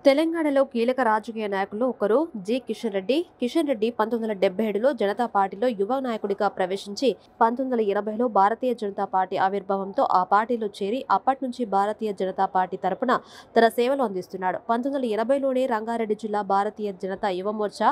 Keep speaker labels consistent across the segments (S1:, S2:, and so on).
S1: తెలంగాణలో కీలక రాజకీయ నాయకుల్లో ఒకరు జి. కిషన్ రెడ్డి. కిషన్ రెడ్డి 1977లో జనతా పార్టీలో యువ నాయకుడిగా ప్రవేశించి 1980లో భారతీయ జనతా పార్టీ ఆవిర్భావంతో ఆ పార్టీలో చేరి అప్పటి నుంచి భారతీయ జనతా పార్టీ తరపున తన సేవలు అందిస్తున్నాడు. 1980లోనే రంగారెడ్డి జిల్లా భారతీయ జనతా యువమోర్చా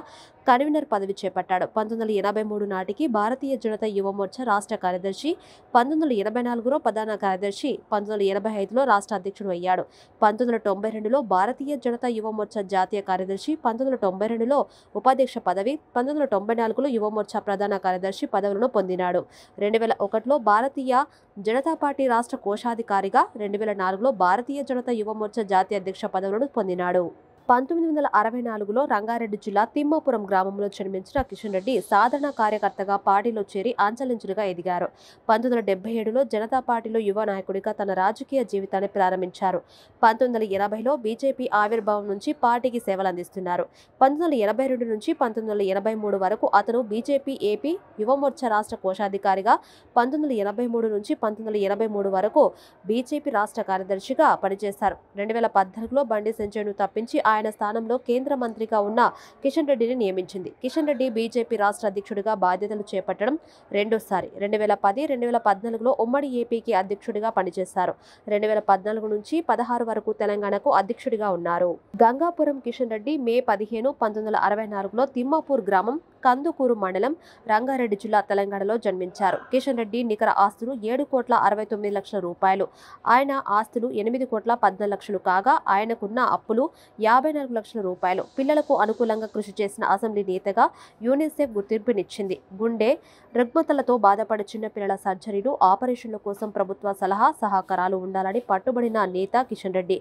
S1: కన్వీనర్ పదవి చేపట్టాడు. 1983 నాటికి భారతీయ జనతా యువమోర్చా రాష్ట్ర కార్యదర్శి, 1984లో ప్రధాన కార్యదర్శి, 1985లో రాష్ట్ర అధ్యక్షుడు అయ్యాడు. 1992లో భారతీయ జనతా యువమోర్చా జాతీయ కార్యదర్శి, 1992లో ఉపాధ్యక్ష పదవి, 1994లో యువమోర్చా ప్రధాన కార్యదర్శి పదవులను పొందినాడు. 2001లో భారతీయ జనతా పార్టీ రాష్ట్ర కోశాధికారిగా, 2004లో భారతీయ జనతా యువమోర్చా జాతీయ అధ్యక్ష పదవులను పొందినాడు. 1964లో రంగారెడ్డి జిల్లా తిమ్మాపురం గ్రామంలో జన్మించిన కిషన్ రెడ్డి సాధారణ కార్యకర్తగా పార్టీలో చేరి అంచెలంచెలుగా ఎదిగారు. 1977లో జనతా పార్టీలో యువ నాయకుడిగా తన రాజకీయ జీవితాన్ని ప్రారంభించారు. 1980లో బీజేపీ ఆవిర్భావం నుంచి పార్టీకి సేవలందిస్తున్నారు. 1982 నుంచి 1983 వరకు అతను బీజేపీ ఏపీ యువమోర్చా రాష్ట్ర కోశాధికారిగా, 1983 నుంచి 1983 వరకు బీజేపీ రాష్ట్ర కార్యదర్శిగా పనిచేశారు. 2014లో బండి సంజయ్ను తప్పించి ఆయన స్థానంలో కేంద్ర మంత్రిగా ఉన్న కిషన్ రెడ్డిని నియమించింది. కిషన్ రెడ్డి బీజేపీ రాష్ట్ర అధ్యక్షుడిగా బాధ్యతలు చేపట్టడం రెండోసారి. 2010, 2014లో ఉమ్మడి ఏపీకి అధ్యక్షుడిగా పనిచేశారు. 2014 నుంచి 16 వరకు తెలంగాణకు అధ్యక్షుడిగా ఉన్నారు. గంగాపురం కిషన్ రెడ్డి మే 15, 1964లో తిమ్మాపూర్ గ్రామం, కందుకూరు మండలం, రంగారెడ్డి జిల్లా, తెలంగాణలో జన్మించారు. కిషన్ రెడ్డి నికర ఆస్తులు 7,69,00,000 రూపాయలు. ఆయన ఆస్తులు 8,14,00,000 కాగా ఆయనకున్న అప్పులు 54,00,000 రూపాయలు. పిల్లలకు అనుకూలంగా కృషి చేసిన అసెంబ్లీ నేతగా యూనిసెఫ్ గుర్తింపునిచ్చింది. గుండె రుగ్మతలతో బాధపడే చిన్నపిల్లల సర్జరీలు, ఆపరేషన్ల కోసం ప్రభుత్వ సహకారాలు ఉండాలని పట్టుబడిన నేత కిషన్ రెడ్డి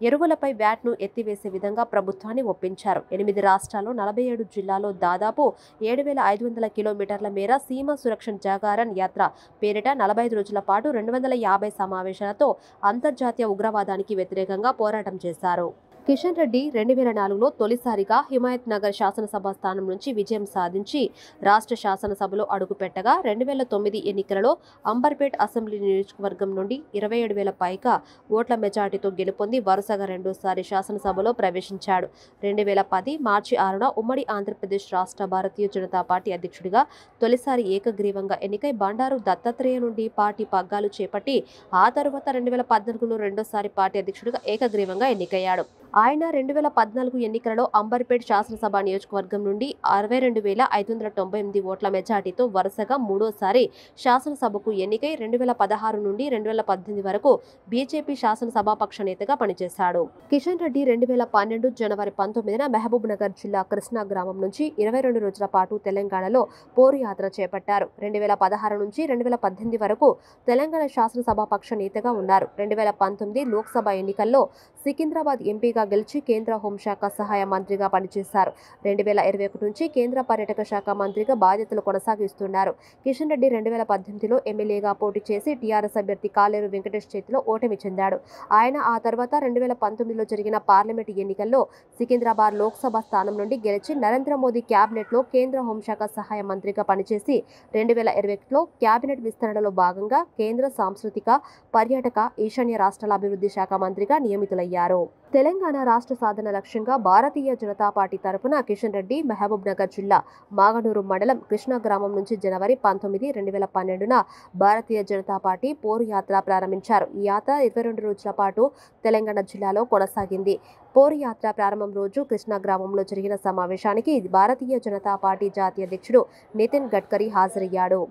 S1: ఎరువులపై వ్యాట్ను ఎత్తివేసే విధంగా ప్రభుత్వాన్ని ఒప్పించారు. 8 రాష్ట్రాల్లో 47 జిల్లాల్లో దాదాపు 7,500 కిలోమీటర్ల మేర సీమ సురక్షణ జాగరన్ యాత్ర పేరిట 45 రోజుల పాటు 250 సమావేశాలతో అంతర్జాతీయ ఉగ్రవాదానికి వ్యతిరేకంగా పోరాటం చేశారు. కిషన్ రెడ్డి 2004లో తొలిసారిగా హిమాయత్ నగర్ శాసనసభ స్థానం నుంచి విజయం సాధించి రాష్ట్ర శాసనసభలో అడుగుపెట్టగా 2009 ఎన్నికలలో అంబర్పేట్ అసెంబ్లీ నియోజకవర్గం నుండి 27,000 పైగా ఓట్ల మెజార్టీతో గెలుపొంది వరుసగా రెండోసారి శాసనసభలో ప్రవేశించాడు. 2010 మార్చి 6న ఉమ్మడి ఆంధ్రప్రదేశ్ రాష్ట్ర భారతీయ జనతా పార్టీ అధ్యక్షుడిగా తొలిసారి ఏకగ్రీవంగా ఎన్నికై బండారు దత్తాత్రేయ నుండి పార్టీ పగ్గాలు చేపట్టి ఆ తరువాత 2014లో రెండోసారి పార్టీ అధ్యక్షుడిగా ఏకగ్రీవంగా ఎన్నికయ్యాడు. ఆయన 2014 ఎన్నికలలో అంబర్పేట్ శాసనసభ నియోజకవర్గం నుండి 62,598 ఓట్ల మెజార్టీతో వరుసగా మూడోసారి శాసనసభకు ఎన్నికై 2016 నుండి 2018 వరకు బీజేపీ శాసనసభాపక్ష నేతగా పనిచేశాడు. కిషన్ రెడ్డి 2012 జనవరి 19న మహబూబ్ నగర్ జిల్లా కృష్ణా గ్రామం నుంచి 22 రోజుల పాటు తెలంగాణలో పోరు యాత్ర చేపట్టారు. 2016 నుంచి 2018 వరకు తెలంగాణ శాసనసభాపక్ష నేతగా ఉన్నారు. 2019 లోక్సభ ఎన్నికల్లో సికింద్రాబాద్ ఎంపీగా గెలిచి కేంద్ర హోంశాఖ సహాయ మంత్రిగా పనిచేశారు. 2021 నుంచి కేంద్ర పర్యాటక శాఖ మంత్రిగా బాధ్యతలు కొనసాగిస్తున్నారు. కిషన్ రెడ్డి 2018లో ఎమ్మెల్యేగా పోటీ చేసి టీఆర్ఎస్ అభ్యర్థి కాలేరు వెంకటేష్ చేతిలో ఓటమి చెందాడు. ఆయన ఆ తర్వాత 2019లో జరిగిన పార్లమెంటు ఎన్నికల్లో సికింద్రాబాద్ లోక్సభ స్థానం నుండి గెలిచి నరేంద్ర మోదీ క్యాబినెట్లో కేంద్ర హోంశాఖ సహాయ మంత్రిగా పనిచేసి 2021లో క్యాబినెట్ విస్తరణలో భాగంగా కేంద్ర సాంస్కృతిక, పర్యాటక, ఈశాన్య రాష్ట్రాల అభివృద్ధి శాఖ మంత్రిగా నియమితులయ్యారు. తెలంగాణ రాష్ట్ర సాధన లక్ష్యంగా భారతీయ జనతా పార్టీ తరపున కిషన్ రెడ్డి మహబూబ్ నగర్ జిల్లా మాగనూరు మండలం కృష్ణా గ్రామం నుంచి జనవరి 19, 2012న భారతీయ జనతా పార్టీ పోరు యాత్ర ప్రారంభించారు. ఈ యాత్ర 22 రోజుల పాటు తెలంగాణ జిల్లాలో కొనసాగింది. పోరు యాత్ర ప్రారంభం రోజు కృష్ణా గ్రామంలో జరిగిన సమావేశానికి భారతీయ జనతా పార్టీ జాతీయ అధ్యక్షుడు నితిన్ గడ్కరీ హాజరయ్యాడు.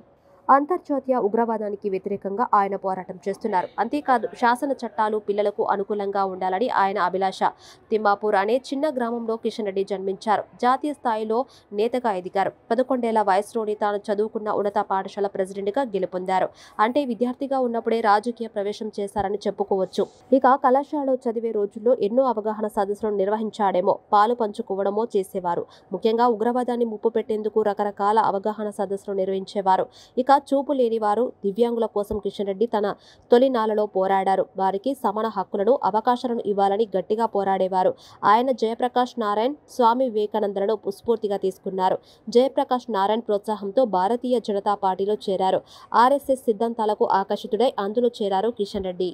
S1: అంతర్జాతీయ ఉగ్రవాదానికి వ్యతిరేకంగా ఆయన పోరాటం చేస్తున్నారు. అంతేకాదు శాసన చట్టాలు పిల్లలకు అనుకూలంగా ఉండాలని ఆయన అభిలాష. తిమ్మాపూర్ అనే చిన్న గ్రామంలో కిషన్ రెడ్డి జన్మించారు. జాతీయ స్థాయిలో నేతగా ఎదిగారు. 11 ఏళ్ల వయసులోనే తాను చదువుకున్న ఉన్నత పాఠశాల ప్రెసిడెంట్గా గెలుపొందారు. అంటే విద్యార్థిగా ఉన్నప్పుడే రాజకీయ ప్రవేశం చేశారని చెప్పుకోవచ్చు. ఇక కళాశాలలో చదివే రోజుల్లో ఎన్నో అవగాహన సదస్సులను నిర్వహించాడేమో, పాలు పంచుకోవడమో చేసేవారు. ముఖ్యంగా ఉగ్రవాదాన్ని ముప్పు పెట్టేందుకు రకరకాల అవగాహన సదస్సులు నిర్వహించేవారు. ఇక చూపు లేని వారు, దివ్యాంగుల కోసం కిషన్ రెడ్డి తన తొలినాళ్లలో పోరాడారు. వారికి సమాన హక్కులను, అవకాశాలను ఇవ్వాలని గట్టిగా పోరాడేవారు. ఆయన జయప్రకాష్ నారాయణ్, స్వామి వివేకానందలను స్ఫూర్తిగా తీసుకున్నారు. జయప్రకాష్ నారాయణ్ ప్రోత్సాహంతో భారతీయ జనతా పార్టీలో చేరారు. ఆర్ఎస్ఎస్ సిద్ధాంతాలకు ఆకర్షితుడై అందులో చేరారు కిషన్ రెడ్డి.